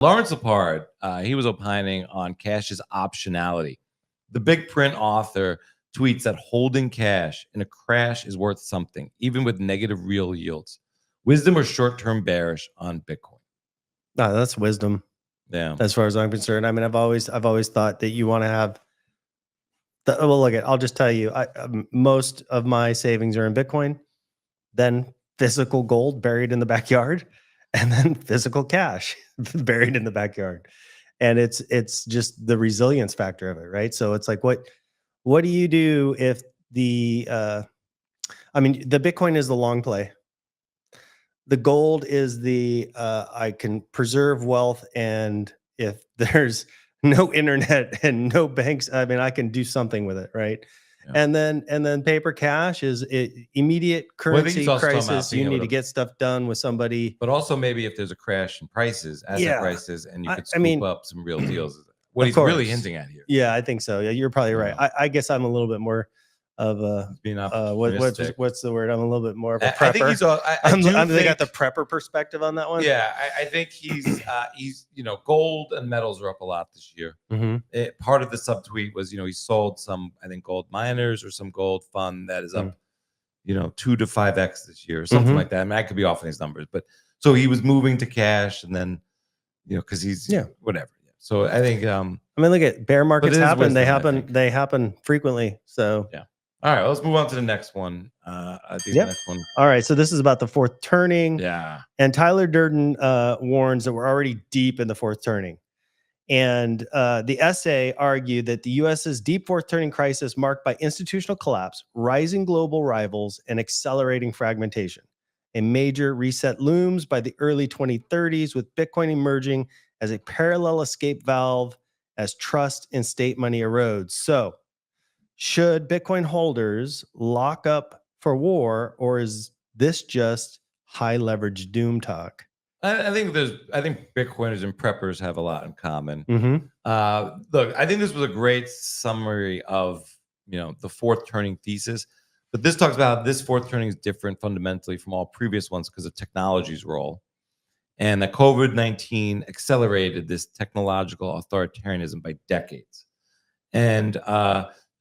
Lawrence Lepard, he was opining on cash's optionality. The big print author tweets that holding cash in a crash is worth something, even with negative real yields. Wisdom or short-term bearish on Bitcoin? No, that's wisdom. Yeah. As far as I'm concerned. I mean, I've always thought that you want to have well, look, I'll just tell you, most of my savings are in Bitcoin, then physical gold buried in the backyard, and then physical cash buried in the backyard. And it's just the resilience factor of it, right? So it's like, what do you do if the I mean, the Bitcoin is the long play. The gold is the I can preserve wealth, and if there's no internet and no banks, I mean, I can do something with it, right? Yeah. And then paper cash is immediate currency crisis. You need to get stuff done with somebody. But also maybe if there's a crash in prices, asset prices, and you could scoop up some real deals. What he's really hinting at here. Yeah, I think so. Yeah, you're probably right. I guess I'm a little bit more of a what's the word? I'm a little bit more of a prepper. I think he's I got the prepper perspective on that one. Yeah, I think he's gold and metals are up a lot this year. Part of the subtweet was he sold some, I think, gold miners or some gold fund that is up 2 to 5x this year or something like that. I mean, I could be off on these numbers, but so he was moving to cash, and then because he's whatever. So I think I mean, look at bear markets happen. They happen frequently. So yeah. All right, let's move on to the next one. The next one. All right, so this is about the fourth turning. Yeah. And Tyler Durden warns that we're already deep in the fourth turning. And the essay argued that the U.S.'s deep fourth turning crisis marked by institutional collapse, rising global rivals, and accelerating fragmentation. A major reset looms by the early 2030s, with Bitcoin emerging as a parallel escape valve as trust in state money erodes. So, should Bitcoin holders lock up for war, or is this just high leverage doom talk? I think Bitcoiners and preppers have a lot in common. Mm-hmm. Look, I think this was a great summary of the fourth turning thesis, but this talks about this fourth turning is different fundamentally from all previous ones because of technology's role, and that COVID-19 accelerated this technological authoritarianism by decades. And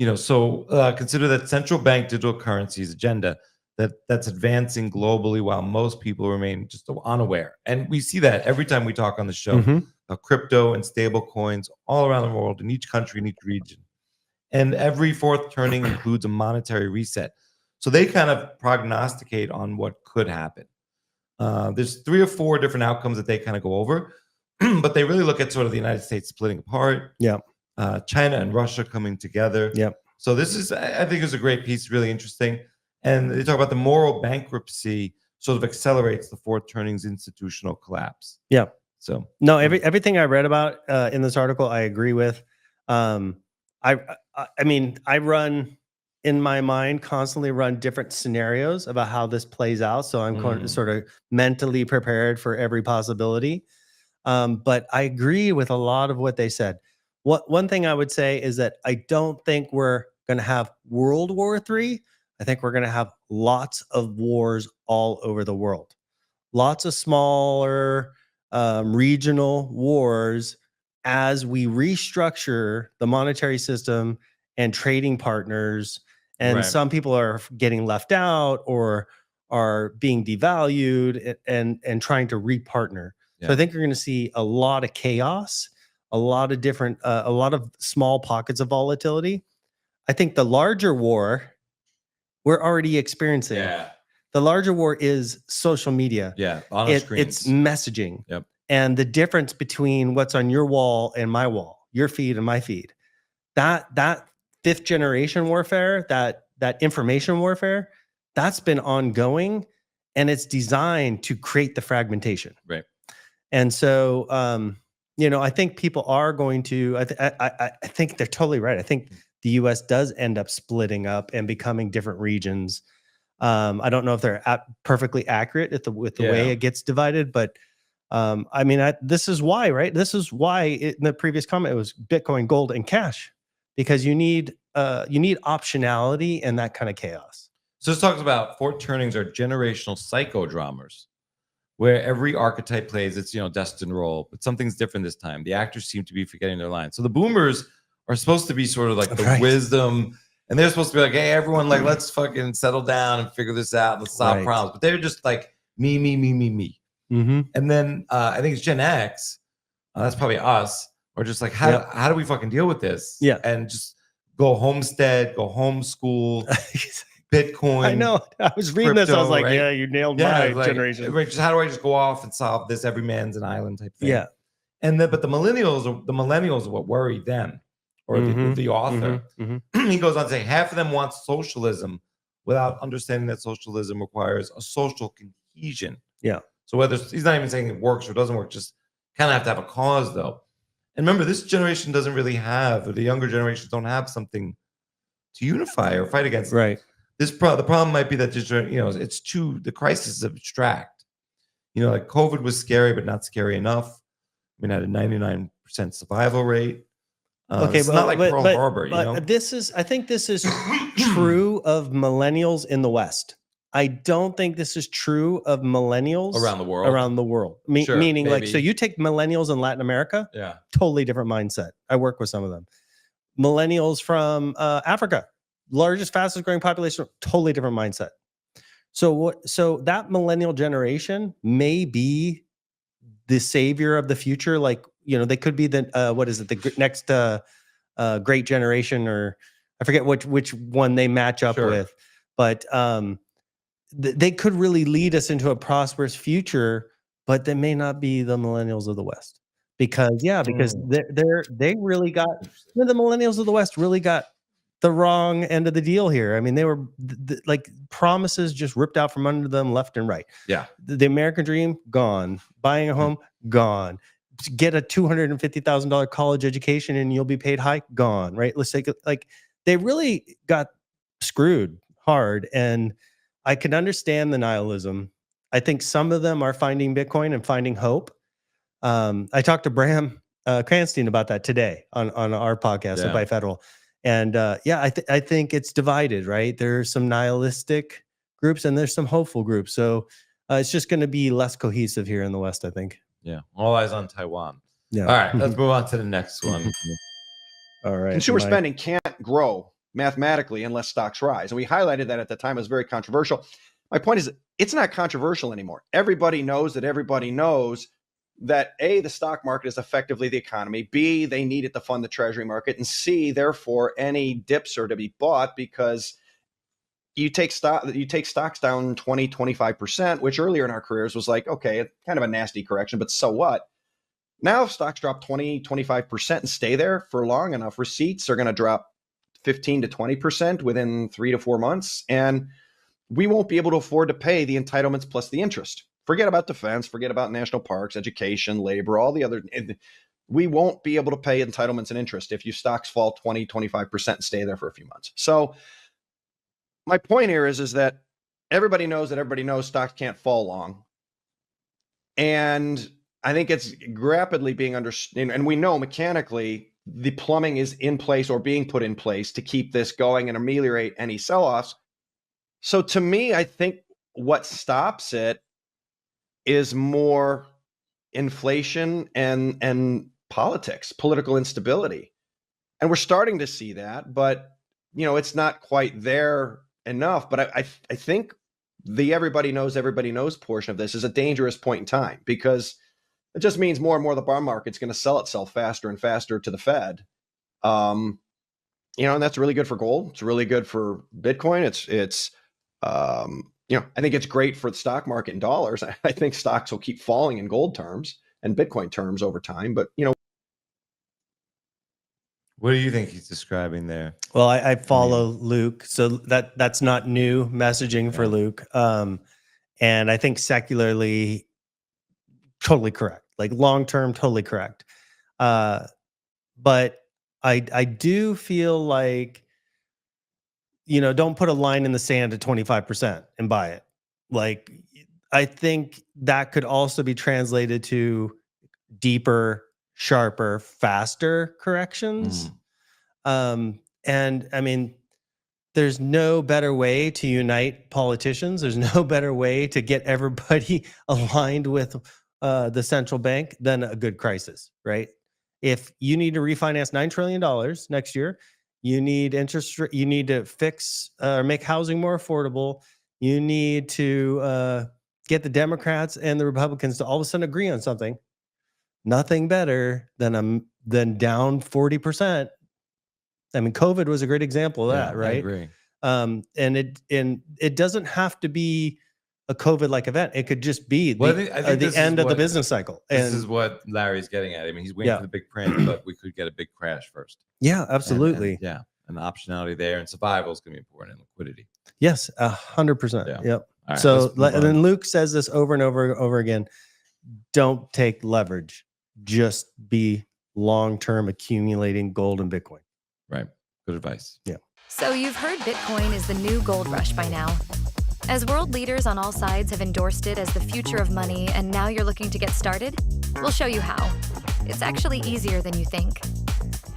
consider that central bank digital currencies agenda that's advancing globally while most people remain just unaware. And we see that every time we talk on the show, crypto and stable coins all around the world, in each country, in each region. And every fourth turning includes a monetary reset. So they kind of prognosticate on what could happen. There's 3 or 4 different outcomes that they kind of go over, but they really look at sort of the United States splitting apart. Yeah. China and Russia coming together. Yep. So this is, I think, is a great piece, really interesting. And they talk about the moral bankruptcy sort of accelerates the fourth turning's institutional collapse. Yeah. So no, everything I read about in this article, I agree with. I mean, I run in my mind, constantly run different scenarios about how this plays out. So I'm sort of mentally prepared for every possibility. But I agree with a lot of what they said. One thing I would say is that I don't think we're going to have World War III. I think we're going to have lots of wars all over the world. Lots of smaller regional wars as we restructure the monetary system and trading partners. And some people are getting left out or are being devalued and trying to repartner. So I think you're going to see a lot of chaos, a lot of different, a lot of small pockets of volatility. I think the larger war we're already experiencing. Yeah. The larger war is social media. Yeah, on screens. It's messaging. Yep. And the difference between what's on your wall and my wall, your feed and my feed, that fifth generation warfare, that information warfare, that's been ongoing, and it's designed to create the fragmentation. Right. And so, I think people are going to. I think they're totally right. I think the U.S. does end up splitting up and becoming different regions. I don't know if they're perfectly accurate with the way it gets divided, but I mean, this is why, right? This is why in the previous comment it was Bitcoin, gold, and cash, because you need optionality and that kind of chaos. So this talks about fourth turnings are generational psychodramas. where every archetype plays its destined role, but something's different this time. The actors seem to be forgetting their lines. So the boomers are supposed to be sort of like the wisdom, and they're supposed to be like, hey, everyone, like, let's fucking settle down and figure this out. Let's solve problems. But they're just like me. And then I think it's Gen X. That's probably us. Or just like, how do we fucking deal with this? Yeah. And just go homestead, go homeschool, Bitcoin. I know. I was reading crypto, this. I was like, right? yeah, you nailed my generation. Right, just how do I just go off and solve this? Every man's an island type thing. Yeah. And then, but the millennials are what worry them, or the author. He goes on to say half of them want socialism without understanding that socialism requires a social cohesion. Yeah. So whether he's not even saying it works or doesn't work, just kind of have to have a cause though. And remember, this generation doesn't really have, or the younger generations don't have something to unify or fight against. Right. The problem might be that the crisis is abstract. Like COVID was scary, but not scary enough. I mean, had a 99% survival rate. Okay, it's not like Pearl Harbor. I think this is true of millennials in the West. I don't think this is true of millennials around the world. Sure, meaning, maybe. Like, so you take millennials in Latin America, totally different mindset. I work with some of them. Millennials from Africa, largest, fastest growing population, totally different mindset. So that millennial generation may be the savior of the future. Like, they could be the the next great generation, or I forget which one they match up with, but they could really lead us into a prosperous future. But they may not be the millennials of the West, because they really got the millennials of the West really got the wrong end of the deal here. I mean, they were like promises just ripped out from under them left and right. Yeah. The American dream, gone. Buying a home, gone. Get a $250,000 college education and you'll be paid high, gone, right? Let's say, like, they really got screwed hard. And I can understand the nihilism. I think some of them are finding Bitcoin and finding hope. I talked to Bram Cranstein about that today on our podcast at Byte Federal. And I think it's divided, right? There's some nihilistic groups and there's some hopeful groups. So it's just going to be less cohesive here in the West, I think. Yeah. All eyes on Taiwan. Yeah. All right. Let's move on to the next one. All right. Consumer spending can't grow mathematically unless stocks rise. And we highlighted that at the time. It was very controversial. My point is, it's not controversial anymore. Everybody knows that A, the stock market is effectively the economy. B, they need it to fund the treasury market. And C, therefore, any dips are to be bought, because you take stocks down 20, 25%, which earlier in our careers was like, okay, kind of a nasty correction, but so what? Now, if stocks drop 20, 25% and stay there for long enough, receipts are going to drop 15 to 20% within 3 to 4 months. And we won't be able to afford to pay the entitlements plus the interest. Forget about defense, forget about national parks, education, labor, all the other. We won't be able to pay entitlements and interest if your stocks fall 20, 25% and stay there for a few months. So my point here is that everybody knows stocks can't fall long. And I think it's rapidly being understood. And we know mechanically the plumbing is in place or being put in place to keep this going and ameliorate any sell-offs. So to me, I think what stops it is more inflation and politics, political instability. And we're starting to see that, but it's not quite there enough. But I think the everybody knows portion of this is a dangerous point in time, because it just means more and more the bond market's going to sell itself faster and faster to the Fed. And that's really good for gold. It's really good for Bitcoin. I think it's great for the stock market in dollars. I think stocks will keep falling in gold terms and Bitcoin terms over time. But, what do you think he's describing there? Well, I follow Luke, so that's not new messaging for Luke. And I think secularly, totally correct. Like long term, totally correct. But I do feel like, don't put a line in the sand at 25% and buy it. Like, I think that could also be translated to deeper, sharper, faster corrections. And I mean, there's no better way to unite politicians. There's no better way to get everybody aligned with the central bank than a good crisis, right? If you need to refinance $9 trillion next year, you need you need to fix or make housing more affordable. You need to get the Democrats and the Republicans to all of a sudden agree on something. Nothing better than down 40%. I mean, COVID was a great example of that, right? I agree. And it doesn't have to be a COVID-like event. It could just be I think the end of the business cycle. This is what Larry's getting at. I mean, he's waiting for the big print, but we could get a big crash first. Yeah, absolutely. And the optionality there and survival is going to be important, and liquidity. Yes, 100%. Yeah. Yep. All right, So, and then Luke says this over and over again. Don't take leverage. Just be long-term accumulating gold and Bitcoin. Right. Good advice. Yeah. So you've heard Bitcoin is the new gold rush by now. As world leaders on all sides have endorsed it as the future of money, and now you're looking to get started, we'll show you how. It's actually easier than you think.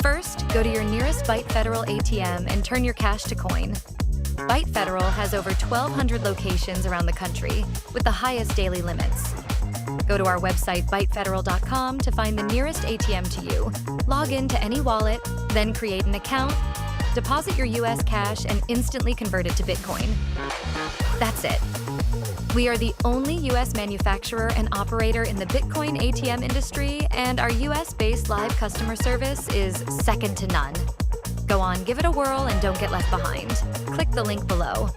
First, go to your nearest Byte Federal ATM and turn your cash to coin. Byte Federal has over 1,200 locations around the country with the highest daily limits. Go to our website, bytefederal.com, to find the nearest ATM to you. Log in to any wallet, then create an account, deposit your US cash, and instantly convert it to Bitcoin. That's it. We are the only US manufacturer and operator in the Bitcoin ATM industry, and our US-based live customer service is second to none. Go on, give it a whirl, and don't get left behind. Click the link below.